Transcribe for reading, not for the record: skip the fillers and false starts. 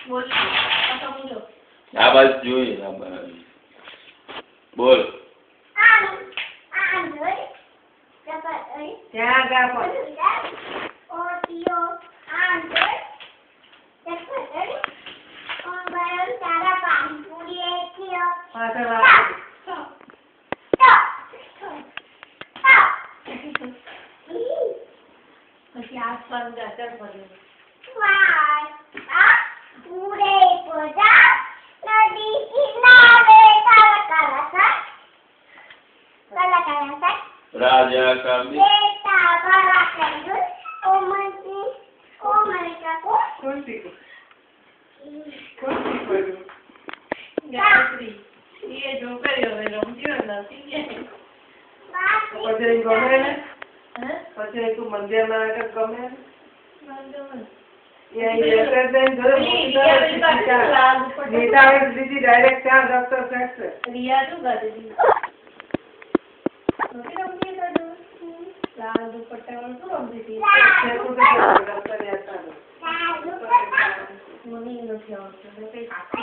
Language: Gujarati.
બોલ પાછો બોલો આ બાજુ જોઈ આ બાજુ બોલ ત્યાં ગા પણ પાછળ વાત પછી આસપાસ ગાતર પડે રાજા કવિ કોણ શીખું ગાયત્રી એ જો કર્યો હવે રમજો નથી પછી ગમે ને હે પછી તું મંદિરમાં આવે તો ગમે વાંધો દીદી ડાયરેક્ટ ત્યાં ડોક્ટર ફેક્ટ રિયા શું ગાતી નથી રમતી લાલ દુપટ્ટા વાળું શું રમતી ડોક્ટર મને નથી આવડતું